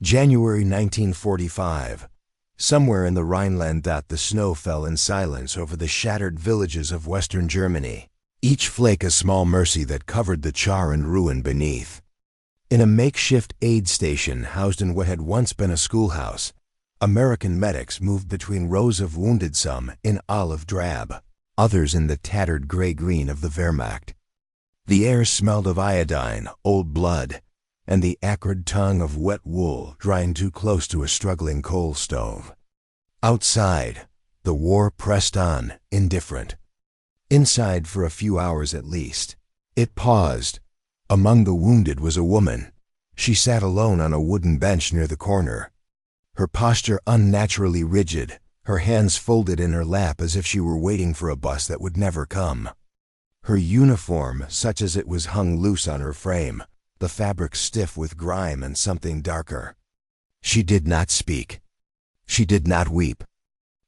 January 1945. Somewhere in the Rhineland, the snow fell in silence over the shattered villages of western Germany, each flake a small mercy that covered the char and ruin beneath. In a makeshift aid station housed in what had once been a schoolhouse, American medics moved between rows of wounded, some in olive drab, others in the tattered gray-green of the Wehrmacht. The air smelled of iodine, old blood, and the acrid tongue of wet wool drying too close to a struggling coal stove. Outside, the war pressed on, indifferent. Inside, for a few hours at least, it paused. Among the wounded was a woman. She sat alone on a wooden bench near the corner, her posture unnaturally rigid, her hands folded in her lap as if she were waiting for a bus that would never come. Her uniform, such as it was, hung loose on her frame, the fabric stiff with grime and something darker. She did not speak. She did not weep.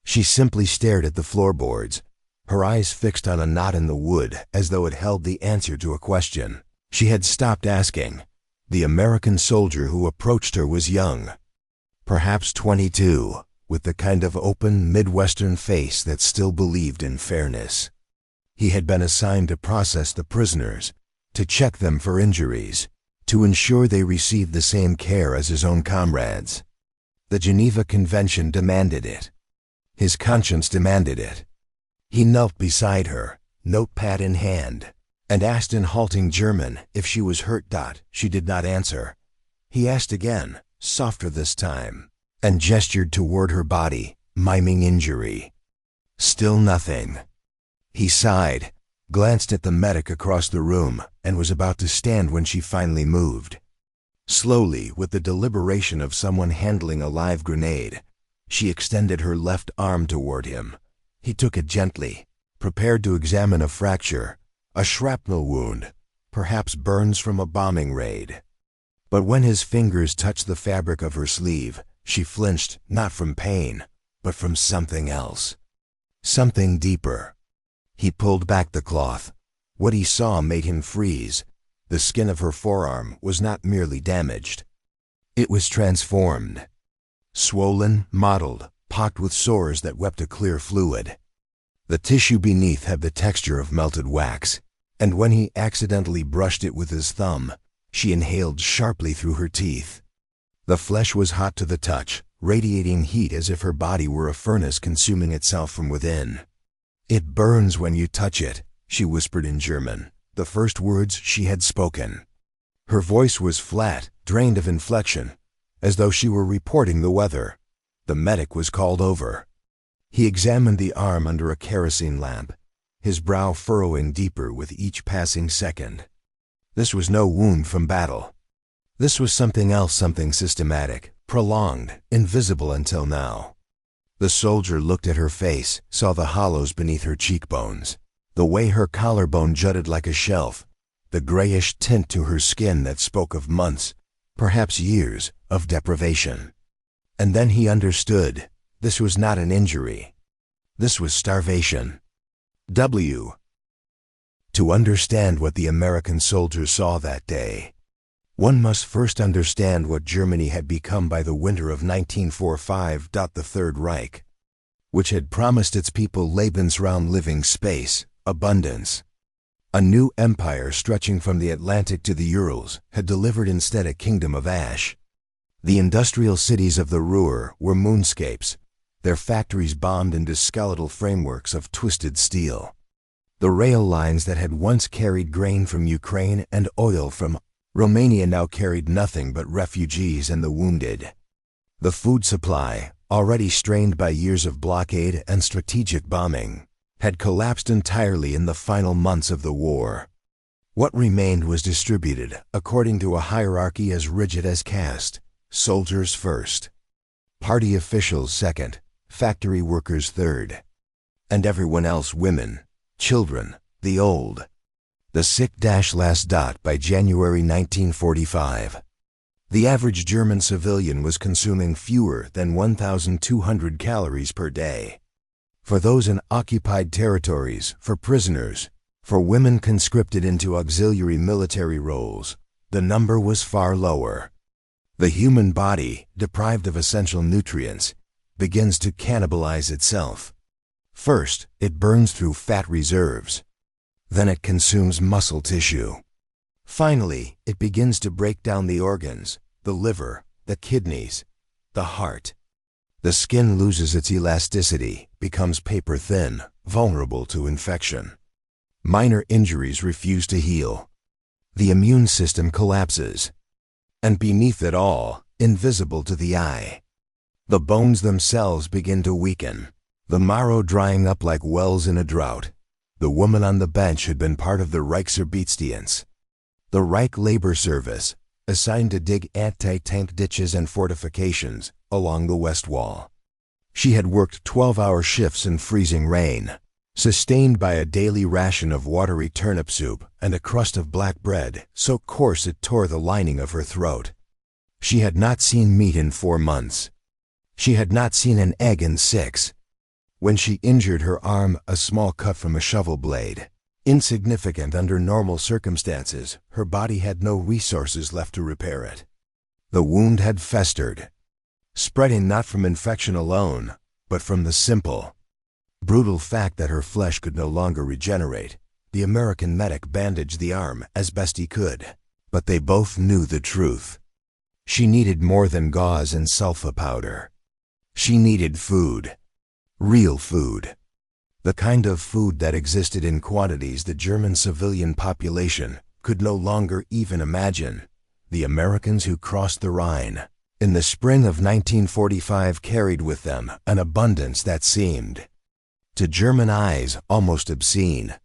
She simply stared at the floorboards, her eyes fixed on a knot in the wood as though it held the answer to a question she had stopped asking. The American soldier who approached her was young, perhaps 22, with the kind of open Midwestern face that still believed in fairness. He had been assigned to process the prisoners, to check them for injuries, to ensure they received the same care as his own comrades. The Geneva Convention demanded it. His conscience demanded it. He knelt beside her, notepad in hand, and asked in halting German if she was hurt. She did not answer. He asked again, softer this time, and gestured toward her body, miming injury. Still nothing. He sighed, glanced at the medic across the room, and was about to stand when she finally moved. Slowly, with the deliberation of someone handling a live grenade, she extended her left arm toward him. He took it gently, prepared to examine a fracture, a shrapnel wound, perhaps burns from a bombing raid. But when his fingers touched the fabric of her sleeve, she flinched, not from pain, but from something else. Something deeper. He pulled back the cloth. What he saw made him freeze. The skin of her forearm was not merely damaged. It was transformed. Swollen, mottled, pocked with sores that wept a clear fluid. The tissue beneath had the texture of melted wax, and when he accidentally brushed it with his thumb, she inhaled sharply through her teeth. The flesh was hot to the touch, radiating heat as if her body were a furnace consuming itself from within. "It burns when you touch it," she whispered in German, the first words she had spoken. Her voice was flat, drained of inflection, as though she were reporting the weather. The medic was called over. He examined the arm under a kerosene lamp, his brow furrowing deeper with each passing second. This was no wound from battle. This was something else, something systematic, prolonged, invisible until now. The soldier looked at her face, saw the hollows beneath her cheekbones, the way her collarbone jutted like a shelf, the grayish tint to her skin that spoke of months, perhaps years, of deprivation. And then he understood. This was not an injury. This was starvation. To understand what the American soldier saw that day, one must first understand what Germany had become by the winter of 1945. The Third Reich, which had promised its people Lebensraum, living space, abundance. A new empire stretching from the Atlantic to the Urals had delivered instead a kingdom of ash. The industrial cities of the Ruhr were moonscapes, their factories bombed into skeletal frameworks of twisted steel. The rail lines that had once carried grain from Ukraine and oil from Romania now carried nothing but refugees and the wounded. The food supply, already strained by years of blockade and strategic bombing, had collapsed entirely in the final months of the war. What remained was distributed according to a hierarchy as rigid as caste: soldiers first, party officials second, factory workers third, and everyone else: women, children, the old, the sick. Last. By January 1945, the average German civilian was consuming fewer than 1,200 calories per day. For those in occupied territories, for prisoners, for women conscripted into auxiliary military roles, the number was far lower. The human body, deprived of essential nutrients, begins to cannibalize itself. First, it burns through fat reserves. Then it consumes muscle tissue. Finally, it begins to break down the organs, the liver, the kidneys, the heart. The skin loses its elasticity, becomes paper-thin, vulnerable to infection. Minor injuries refuse to heal. The immune system collapses. And beneath it all, invisible to the eye, the bones themselves begin to weaken, the marrow drying up like wells in a drought. The woman on the bench had been part of the Reichsarbeitsdienst, the Reich Labor Service, assigned to dig anti-tank ditches and fortifications along the West Wall. She had worked 12-hour shifts in freezing rain, sustained by a daily ration of watery turnip soup and a crust of black bread so coarse it tore the lining of her throat. She had not seen meat in 4 months. She had not seen an egg in 6. When she injured her arm, a small cut from a shovel blade, insignificant under normal circumstances, her body had no resources left to repair it. The wound had festered, spreading not from infection alone, but from the simple, brutal fact that her flesh could no longer regenerate. The American medic bandaged the arm as best he could, but they both knew the truth. She needed more than gauze and sulfa powder. She needed food. Real food. The kind of food that existed in quantities the German civilian population could no longer even imagine. The Americans who crossed the Rhine in the spring of 1945 carried with them an abundance that seemed, to German eyes, almost obscene.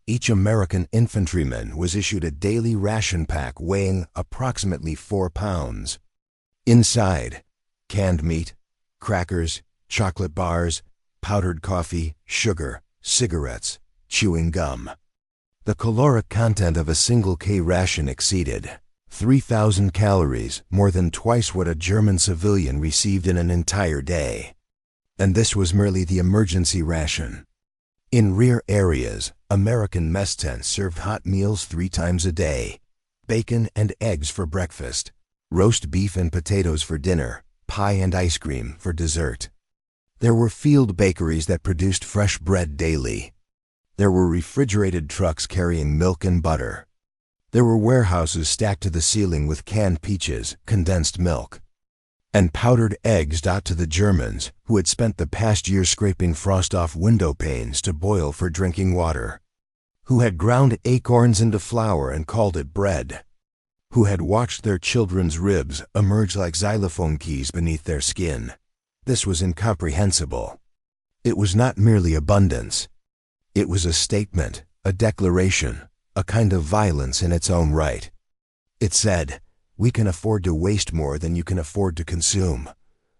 Each American infantryman was issued a daily ration pack weighing approximately 4 pounds. Inside, canned meat, crackers, chocolate bars, powdered coffee, sugar, cigarettes, chewing gum. The caloric content of a single K ration exceeded 3,000 calories, more than twice what a German civilian received in an entire day. And this was merely the emergency ration. In rear areas, American mess tents served hot meals 3 times a day, bacon and eggs for breakfast, roast beef and potatoes for dinner, pie and ice cream for dessert. There were field bakeries that produced fresh bread daily. There were refrigerated trucks carrying milk and butter. There were warehouses stacked to the ceiling with canned peaches, condensed milk, and powdered eggs to the Germans who had spent the past year scraping frost off window panes to boil for drinking water, who had ground acorns into flour and called it bread, who had watched their children's ribs emerge like xylophone keys beneath their skin. This was incomprehensible. It was not merely abundance. It was a statement, a declaration, a kind of violence in its own right. It said, "We can afford to waste more than you can afford to consume."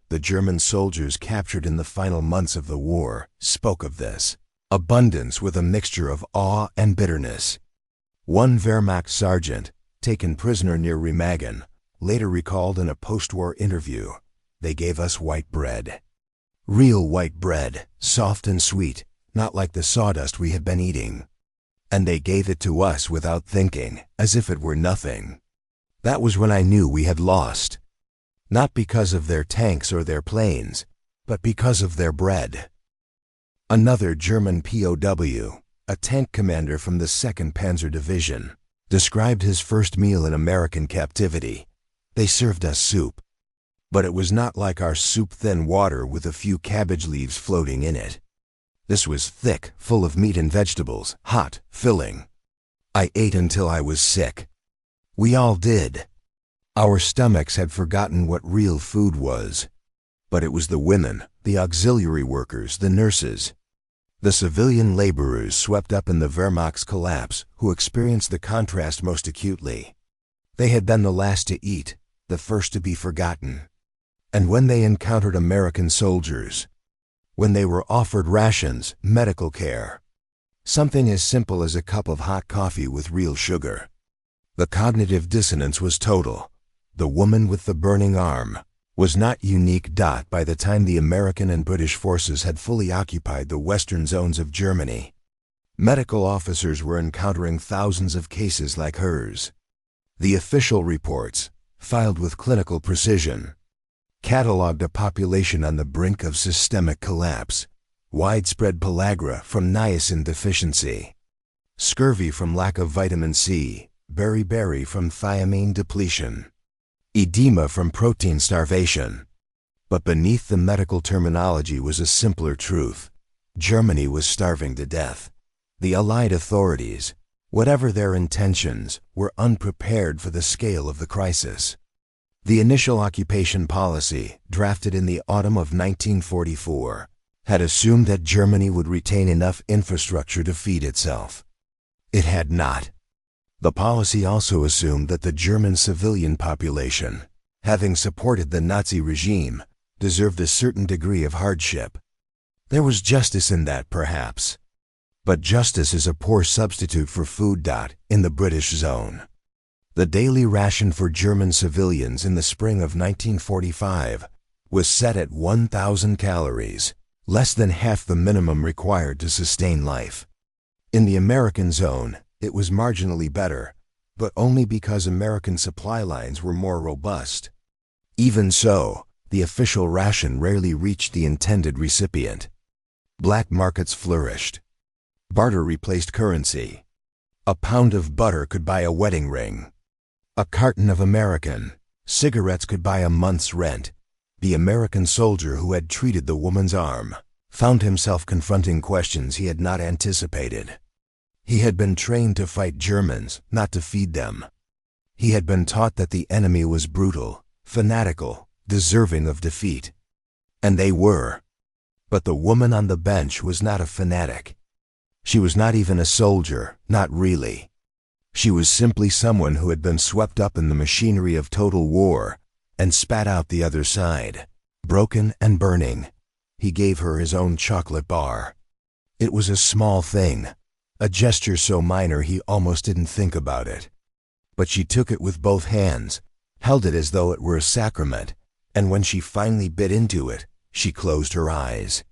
The German soldiers captured in the final months of the war spoke of this abundance with a mixture of awe and bitterness. One Wehrmacht sergeant, taken prisoner near Remagen, later recalled in a post-war interview, "They gave us white bread. Real white bread, soft and sweet, not like the sawdust we had been eating. And they gave it to us without thinking, as if it were nothing." That was when I knew we had lost. Not because of their tanks or their planes, but because of their bread. Another German POW, a tank commander from the 2nd Panzer Division, described his first meal in American captivity. "They served us soup. But it was not like our soup-thin water with a few cabbage leaves floating in it. This was thick, full of meat and vegetables, hot, filling. I ate until I was sick. We all did. Our stomachs had forgotten what real food was. But it was the women, the auxiliary workers, the nurses, the civilian laborers swept up in the Wehrmacht's collapse who experienced the contrast most acutely. They had been the last to eat, the first to be forgotten. And when they encountered American soldiers, when they were offered rations, medical care, something as simple as a cup of hot coffee with real sugar, the cognitive dissonance was total. The woman with the burning arm was not unique. By the time the American and British forces had fully occupied the western zones of Germany, medical officers were encountering thousands of cases like hers. The official reports, filed with clinical precision, catalogued a population on the brink of systemic collapse, widespread pellagra from niacin deficiency, scurvy from lack of vitamin C, beriberi from thiamine depletion, edema from protein starvation. But beneath the medical terminology was a simpler truth. Germany was starving to death. The Allied authorities, whatever their intentions, were unprepared for the scale of the crisis. The initial occupation policy, drafted in the autumn of 1944, had assumed that Germany would retain enough infrastructure to feed itself. It had not. The policy also assumed that the German civilian population, having supported the Nazi regime, deserved a certain degree of hardship. There was justice in that, perhaps. But justice is a poor substitute for food. In the British zone, the daily ration for German civilians in the spring of 1945 was set at 1,000 calories, less than half the minimum required to sustain life. In the American zone, it was marginally better, but only because American supply lines were more robust. Even so, the official ration rarely reached the intended recipient. Black markets flourished. Barter replaced currency. A pound of butter could buy a wedding ring. A carton of American cigarettes could buy a month's rent. The American soldier who had treated the woman's arm found himself confronting questions he had not anticipated. He had been trained to fight Germans, not to feed them. He had been taught that the enemy was brutal, fanatical, deserving of defeat. And they were. But the woman on the bench was not a fanatic. She was not even a soldier, not really. She was simply someone who had been swept up in the machinery of total war and spat out the other side. Broken and burning, he gave her his own chocolate bar. It was a small thing, a gesture so minor he almost didn't think about it. But she took it with both hands, held it as though it were a sacrament, and when she finally bit into it, she closed her eyes.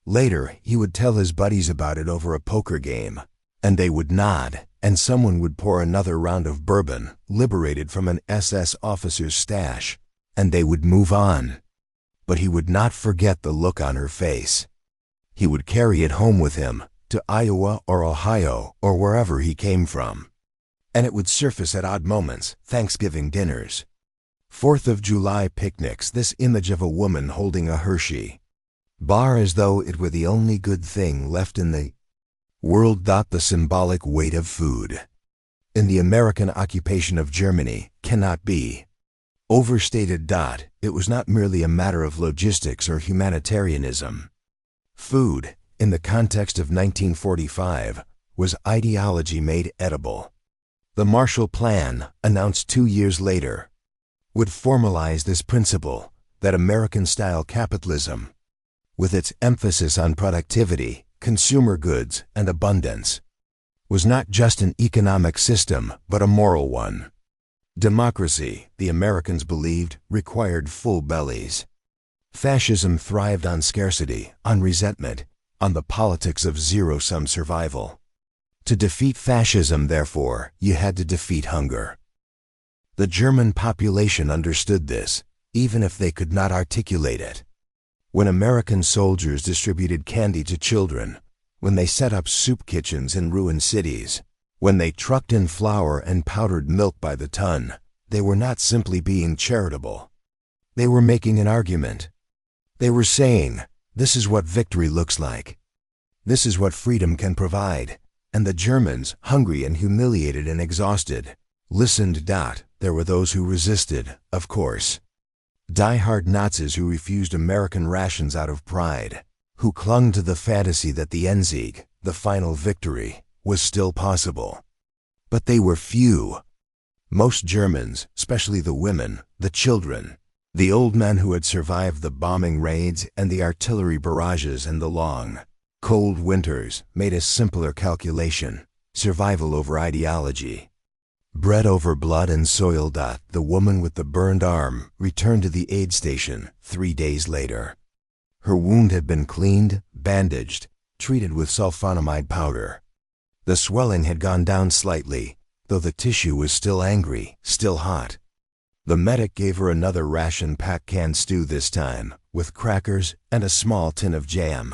Later, he would tell his buddies about it over a poker game, and they would nod, and someone would pour another round of bourbon, liberated from an SS officer's stash, and they would move on. But he would not forget the look on her face. He would carry it home with him, to Iowa or Ohio or wherever he came from. And it would surface at odd moments, Thanksgiving dinners, 4th of July picnics, this image of a woman holding a Hershey bar as though it were the only good thing left in the world. The symbolic weight of food in the American occupation of Germany cannot be overstated. It was not merely a matter of logistics or humanitarianism. Food, in the context of 1945, was ideology made edible. The Marshall Plan, announced 2 years later, would formalize this principle that American-style capitalism, with its emphasis on productivity, consumer goods, and abundance, was not just an economic system, but a moral one. Democracy, the Americans believed, required full bellies. Fascism thrived on scarcity, on resentment, on the politics of zero-sum survival. To defeat fascism, therefore, you had to defeat hunger. The German population understood this, even if they could not articulate it. When American soldiers distributed candy to children, when they set up soup kitchens in ruined cities, when they trucked in flour and powdered milk by the ton, they were not simply being charitable. They were making an argument. They were saying, this is what victory looks like. This is what freedom can provide. And the Germans, hungry and humiliated and exhausted, listened. There were those who resisted, of course. Die-hard Nazis who refused American rations out of pride, who clung to the fantasy that the Endsieg, the final victory, was still possible. But they were few. Most Germans, especially the women, the children, the old men who had survived the bombing raids and the artillery barrages and the long, cold winters, made a simpler calculation: survival over ideology. Bread over blood and soil. The woman with the burned arm returned to the aid station 3 days later. Her wound had been cleaned, bandaged, treated with sulfonamide powder. The swelling had gone down slightly, though the tissue was still angry, still hot. The medic gave her another ration-packed canned stew this time, with crackers and a small tin of jam.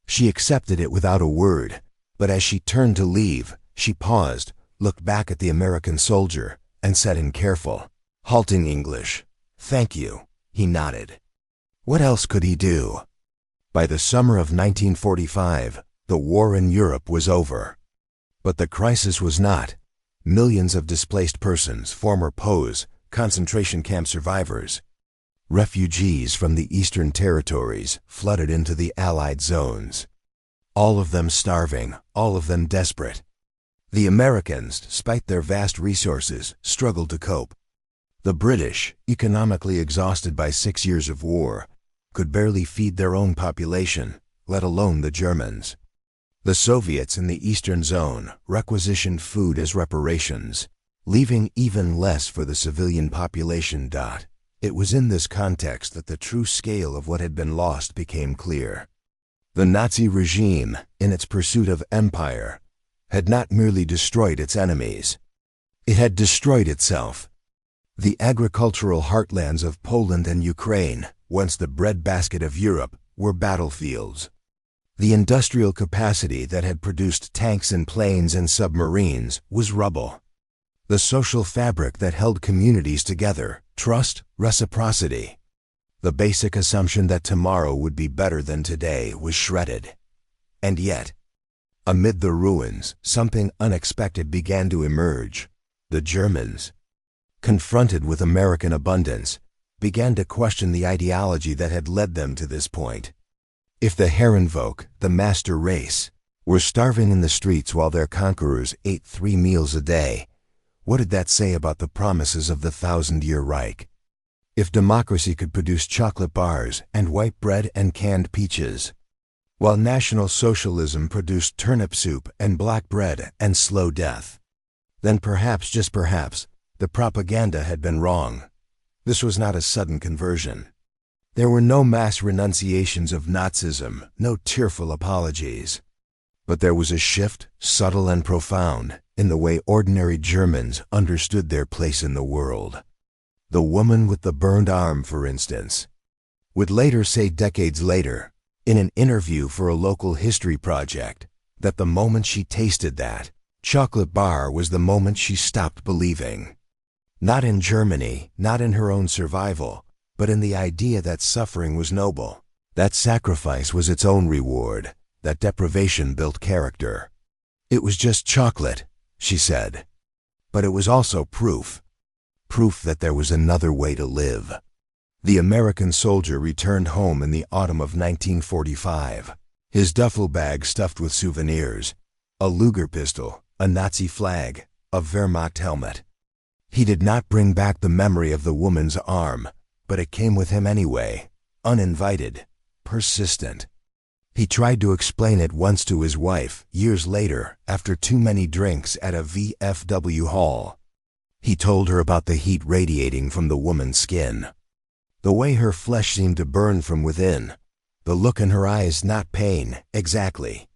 She accepted it without a word, but as she turned to leave, she paused, looked back at the American soldier, and said in careful, halting English, "Thank you." He nodded. What else could he do? By the summer of 1945, the war in Europe was over. But the crisis was not. Millions of displaced persons, former POWs, concentration camp survivors, refugees from the Eastern Territories flooded into the Allied zones. All of them starving, all of them desperate. The Americans, despite their vast resources, struggled to cope. The British, economically exhausted by 6 years of war, could barely feed their own population, let alone the Germans. The Soviets in the Eastern Zone requisitioned food as reparations, leaving even less for the civilian population. It was in this context that the true scale of what had been lost became clear. The Nazi regime, in its pursuit of empire, had not merely destroyed its enemies. It had destroyed itself. The agricultural heartlands of Poland and Ukraine, once the breadbasket of Europe, were battlefields. The industrial capacity that had produced tanks and planes and submarines was rubble. The social fabric that held communities together, trust, reciprocity, the basic assumption that tomorrow would be better than today, was shredded. And yet, amid the ruins, something unexpected began to emerge. The Germans, confronted with American abundance, began to question the ideology that had led them to this point. If the Herrenvolk, the master race, were starving in the streets while their conquerors ate 3 meals a day, what did that say about the promises of the 1,000-year Reich? If democracy could produce chocolate bars and white bread and canned peaches, while National Socialism produced turnip soup and black bread and slow death, then perhaps, just perhaps, the propaganda had been wrong. This was not a sudden conversion. There were no mass renunciations of Nazism, no tearful apologies. But there was a shift, subtle and profound, in the way ordinary Germans understood their place in the world. The woman with the burned arm, for instance, would later say decades later, in an interview for a local history project, that the moment she tasted that chocolate bar was the moment she stopped believing. Not in Germany, not in her own survival, but in the idea that suffering was noble, that sacrifice was its own reward, that deprivation built character. It was just chocolate, she said. But it was also proof that there was another way to live. The American soldier returned home in the autumn of 1945, his duffel bag stuffed with souvenirs, a Luger pistol, a Nazi flag, a Wehrmacht helmet. He did not bring back the memory of the woman's arm, but it came with him anyway, uninvited, persistent. He tried to explain it once to his wife, years later, after too many drinks at a VFW hall. He told her about the heat radiating from the woman's skin, the way her flesh seemed to burn from within, the look in her eyes, not pain, exactly,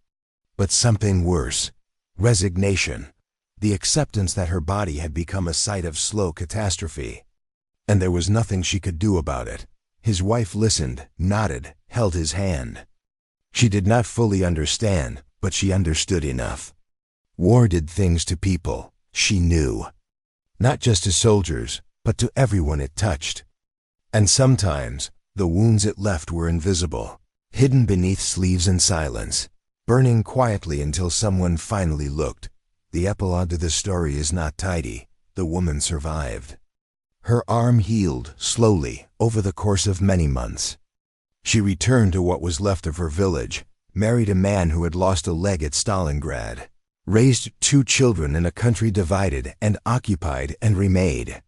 but something worse, resignation, the acceptance that her body had become a site of slow catastrophe. And there was nothing she could do about it. His wife listened, nodded, held his hand. She did not fully understand, but she understood enough. War did things to people, she knew. Not just to soldiers, but to everyone it touched. And sometimes, the wounds it left were invisible, hidden beneath sleeves and silence, burning quietly until someone finally looked. The epilogue to this story is not tidy. The woman survived. Her arm healed, slowly, over the course of many months. She returned to what was left of her village, married a man who had lost a leg at Stalingrad, raised 2 children in a country divided and occupied and remade.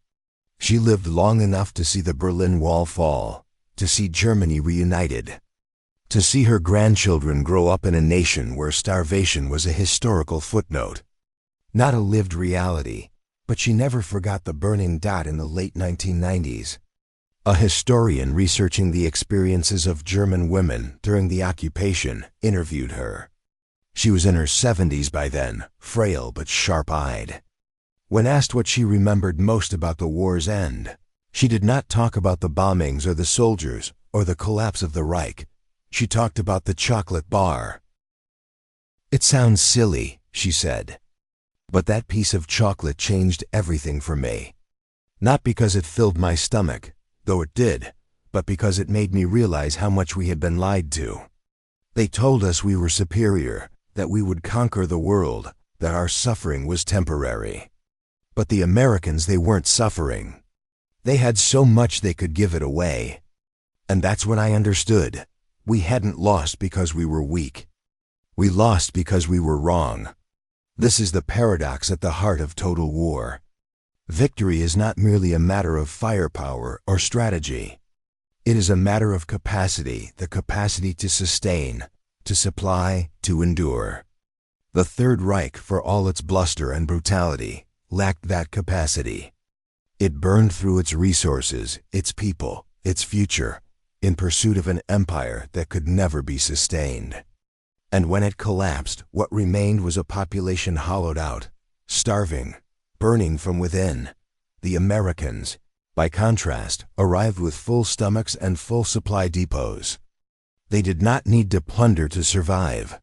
She lived long enough to see the Berlin Wall fall, to see Germany reunited, to see her grandchildren grow up in a nation where starvation was a historical footnote, not a lived reality. But she never forgot the burning dot in the late 1990s. A historian researching the experiences of German women during the occupation interviewed her. She was in her 70s by then, frail but sharp-eyed. When asked what she remembered most about the war's end, She did not talk about the bombings or the soldiers or the collapse of the Reich. She talked about the chocolate bar. "It sounds silly," she said, "but that piece of chocolate changed everything for me. Not because it filled my stomach, though it did, but because it made me realize how much we had been lied to. They told us we were superior, that we would conquer the world, that our suffering was temporary. But the Americans, they weren't suffering. They had so much they could give it away. And that's when I understood. We hadn't lost because we were weak. We lost because we were wrong. This is the paradox at the heart of total war. Victory is not merely a matter of firepower or strategy. It is a matter of capacity, the capacity to sustain, to supply, to endure. The Third Reich, for all its bluster and brutality, lacked that capacity. It burned through its resources, its people, its future, in pursuit of an empire that could never be sustained. And when it collapsed, what remained was a population hollowed out, starving, burning from within. The Americans, by contrast, arrived with full stomachs and full supply depots. They did not need to plunder to survive.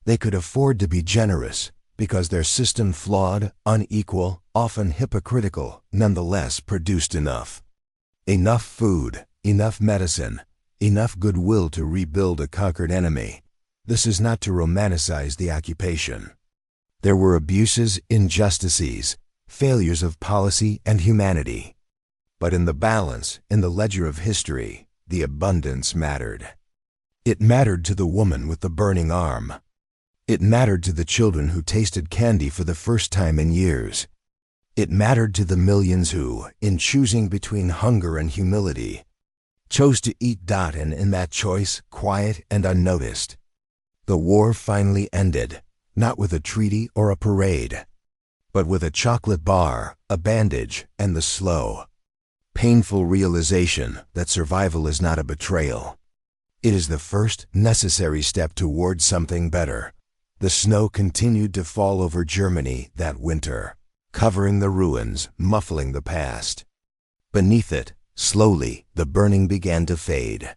They could afford to be generous, because their system, flawed, unequal, often hypocritical, nonetheless produced enough. Enough food, enough medicine, enough goodwill to rebuild a conquered enemy. This is not to romanticize the occupation. There were abuses, injustices, failures of policy and humanity. But in the balance, in the ledger of history, the abundance mattered. It mattered to the woman with the burning arm. It mattered to the children who tasted candy for the first time in years. It mattered to the millions who, in choosing between hunger and humility, chose to eat. And in that choice, quiet and unnoticed, the war finally ended, not with a treaty or a parade, but with a chocolate bar, a bandage, and the slow, painful realization that survival is not a betrayal. It is the first necessary step toward something better. The snow continued to fall over Germany that winter, covering the ruins, muffling the past. Beneath it, slowly, the burning began to fade.